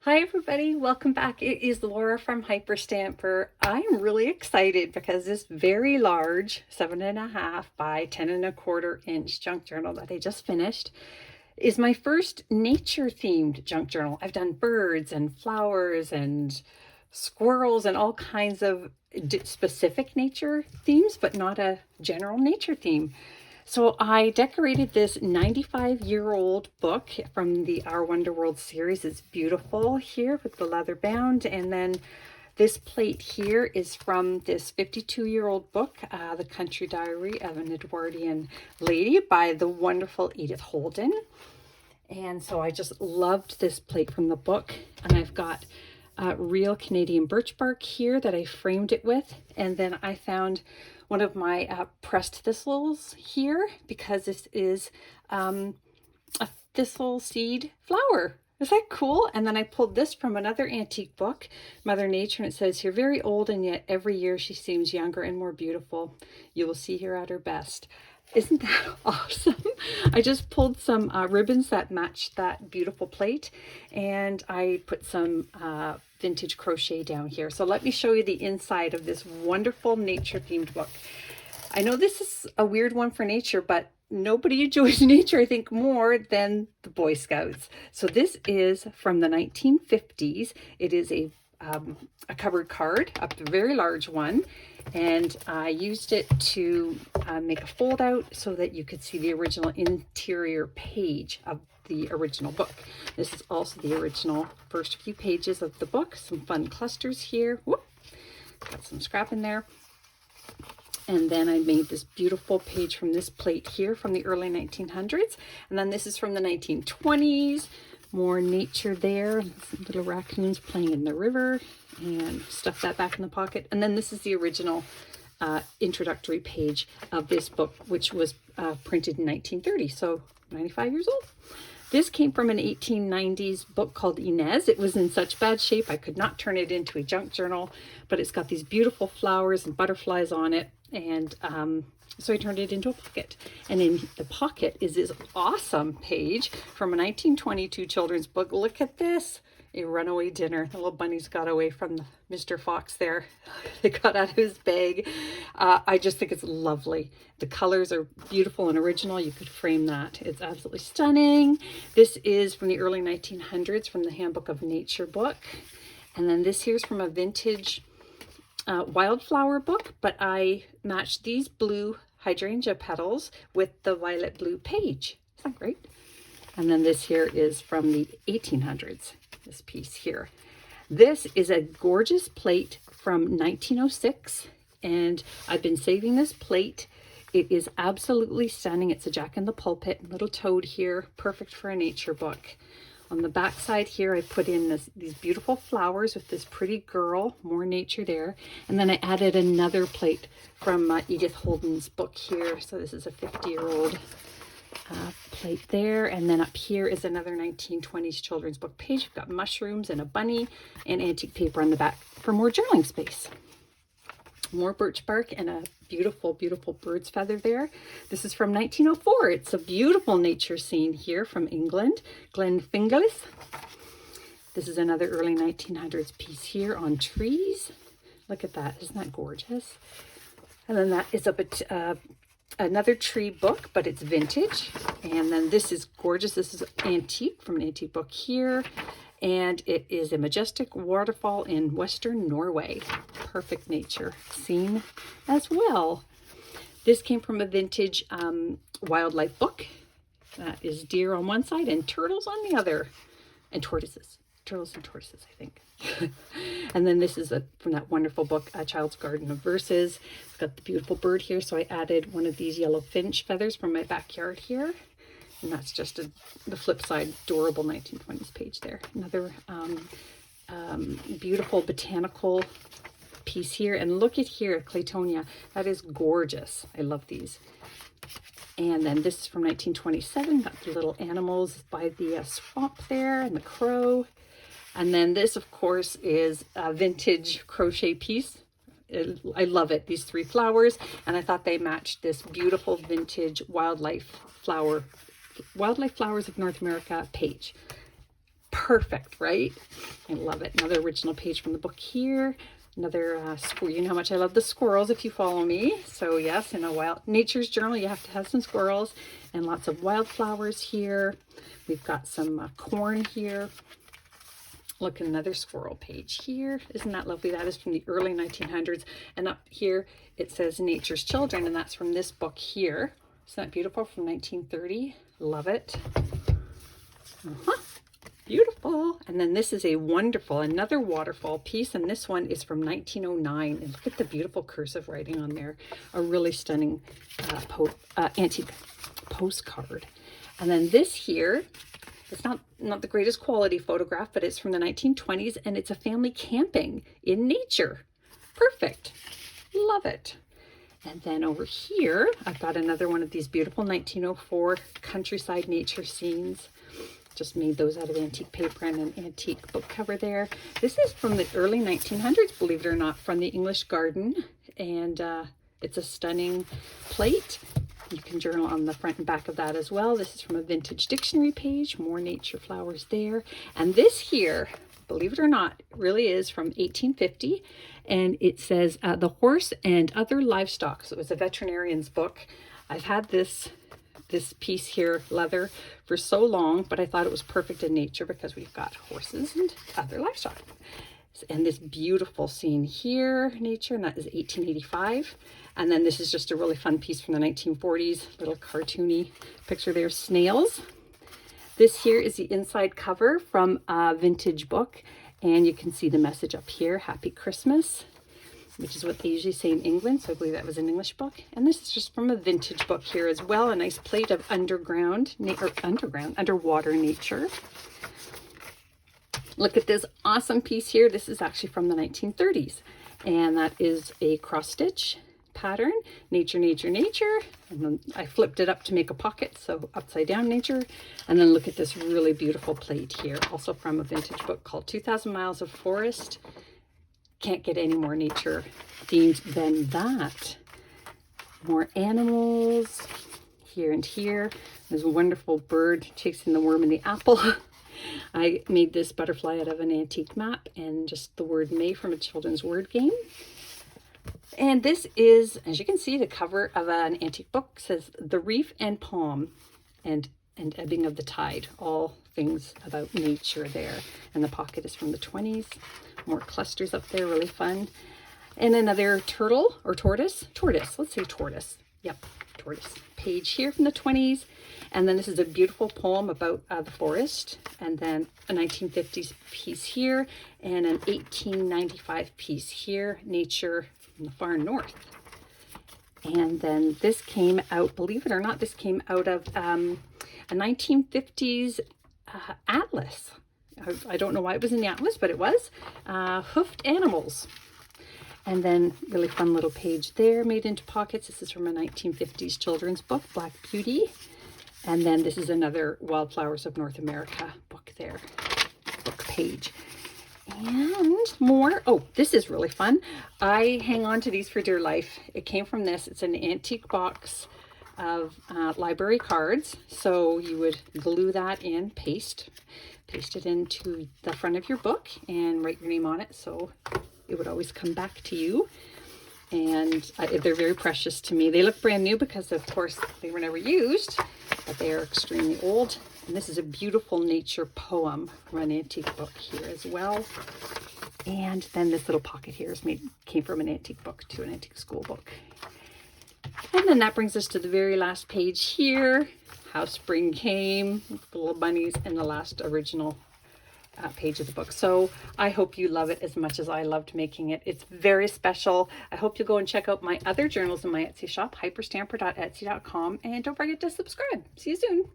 Hi everybody, welcome back. It is Laura from Hyperstamper. I'm really excited because this very large 7.5 by 10.25 inch junk journal that I just finished is my first nature themed junk journal. I've done birds and flowers and squirrels and all kinds of specific nature themes, but not a general nature theme. So I decorated this 95-year-old book from the Our Wonder World series. It's beautiful here with the leather bound. And then this plate here is from this 52-year-old book, The Country Diary of an Edwardian Lady by the wonderful Edith Holden. And so I just loved this plate from the book. And I've got real Canadian birch bark here that I framed it with. And then I found one of my pressed thistles here because this is a thistle seed flower. Is that cool? And then I pulled this from another antique book, Mother Nature, and it says here, very old and yet every year she seems younger and more beautiful. You will see her at her best. Isn't that awesome? I just pulled some ribbons that matched that beautiful plate, and I put some vintage crochet down here. So let me show you the inside of this wonderful nature themed book. I know this is a weird one for nature, but nobody enjoys nature, I think, more than the Boy Scouts. So this is from the 1950s. It is a cupboard card, a very large one, and I used it to make a fold out so that you could see the original interior page of the original book. This is also the original first few pages of the book. Some fun clusters here. Whoop, got some scrap in there. And then I made this beautiful page from this plate here from the early 1900s. And then this is from the 1920s. More nature there, some little raccoons playing in the river, and stuff that back in the pocket. And then this is the original introductory page of this book, which was printed in 1930, so 95 years old. This came from an 1890s book called Inez. It was in such bad shape I could not turn it into a junk journal, but it's got these beautiful flowers and butterflies on it, and so I turned it into a pocket. And in the pocket is this awesome page from a 1922 children's book. Look at this, a runaway dinner. The little bunnies got away from Mr. Fox there. They got out of his bag. I just think it's lovely. The colors are beautiful and original. You could frame that. It's absolutely stunning. This is from the early 1900s from the Handbook of Nature book. And then this here's from a vintage wildflower book, but I matched these blue hydrangea petals with the violet blue page. Isn't that great? And then this here is from the 1800s, this piece here. This is a gorgeous plate from 1906, and I've been saving this plate. It is absolutely stunning. It's a Jack in the Pulpit, little toad here, perfect for a nature book. On the back side here, I put in these beautiful flowers with this pretty girl, more nature there. And then I added another plate from Edith Holden's book here. So this is a 50-year-old plate there. And then up here is another 1920s children's book page. We've got mushrooms and a bunny and antique paper on the back for more journaling space. More birch bark and a beautiful, beautiful bird's feather there. This is from 1904. It's a beautiful nature scene here from England, Glenfingallis. This is another early 1900s piece here on trees. Look at that. Isn't that gorgeous? And then that is up at another tree book, but it's vintage. And then this is gorgeous. This is antique from an antique book here. And it is a majestic waterfall in Western Norway. Perfect nature scene as well. This came from a vintage wildlife book. That is deer on one side and turtles on the other. And tortoises. Turtles and tortoises, I think. And then this is from that wonderful book, A Child's Garden of Verses. It's got the beautiful bird here, so I added one of these yellow finch feathers from my backyard here. And that's just the flip side, adorable 1920s page there. Another beautiful botanical piece here. And look at here, Claytonia. That is gorgeous. I love these. And then this is from 1927. Got the little animals by the swamp there and the crow. And then this, of course, is a vintage crochet piece. I love it. These three flowers. And I thought they matched this beautiful vintage wildlife Flowers of North America page. Perfect, right? I love it. Another original page from the book here. Another squirrel. You know how much I love the squirrels if you follow me. So yes, in a wild nature's journal, you have to have some squirrels and lots of wildflowers here. We've got some corn here. Look, another squirrel page here. Isn't that lovely? That is from the early 1900s. And up here, it says Nature's Children, and that's from this book here. Isn't that beautiful? From 1930. Love it. Beautiful. And then this is a wonderful, another waterfall piece, and this one is from 1909. And look at the beautiful cursive writing on there. A really stunning antique postcard. And then this here, it's not the greatest quality photograph, but it's from the 1920s, and it's a family camping in nature. Perfect. Love it. And then over here, I've got another one of these beautiful 1904 countryside nature scenes. Just made those out of antique paper and an antique book cover there. This is from the early 1900s, believe it or not, from the English Garden. And it's a stunning plate. You can journal on the front and back of that as well. This is from a vintage dictionary page. More nature flowers there. And this here, believe it or not, really is from 1850. And it says The Horse and Other Livestock. So it was a veterinarian's book. I've had this piece here, leather, for so long, but I thought it was perfect in nature because we've got horses and other livestock. And this beautiful scene here, nature, and that is 1885. And then this is just a really fun piece from the 1940s, little cartoony picture there, snails. This here is the inside cover from a vintage book, and you can see the message up here, Happy Christmas, which is what they usually say in England. So I believe that was an English book. And this is just from a vintage book here as well. A nice plate of underwater nature. Look at this awesome piece here. This is actually from the 1930s. And that is a cross stitch pattern, nature, nature, nature. And then I flipped it up to make a pocket, so upside down nature. And then look at this really beautiful plate here, also from a vintage book called 2,000 Miles of Forest. Can't get any more nature themed than that. More animals here and here. There's a wonderful bird chasing the worm in the apple. I made this butterfly out of an antique map and just the word May from a children's word game. And this is, as you can see, the cover of an antique book. It says The Reef and Palm and Ebbing of the Tide. All things about nature there. And the pocket is from the 20s. More clusters up there, really fun. And another turtle or tortoise. Let's say tortoise. Yep, tortoise. Page here from the 20s. And then this is a beautiful poem about the forest. And then a 1950s piece here. And an 1895 piece here. Nature in the far north. And then this came out, believe it or not, this came out of a 1950s atlas. I don't know why it was in the atlas, but it was. Hoofed Animals. And then really fun little page there made into pockets. This is from a 1950s children's book, Black Beauty. And then this is another Wildflowers of North America book there, book page. And more. Oh, this is really fun. I hang on to these for dear life. It came from this. It's an antique box of library cards. So you would glue that in, paste it into the front of your book and write your name on it. So it would always come back to you. And they're very precious to me. They look brand new because, of course, they were never used, but they are extremely old. And this is a beautiful nature poem from an antique book here as well. And then this little pocket here came from an antique book to an antique school book. And then that brings us to the very last page here. How Spring Came, the little bunnies, and the last original page of the book. So I hope you love it as much as I loved making it. It's very special. I hope you'll go and check out my other journals in my Etsy shop, hyperstamper.etsy.com, and don't forget to subscribe. See you soon.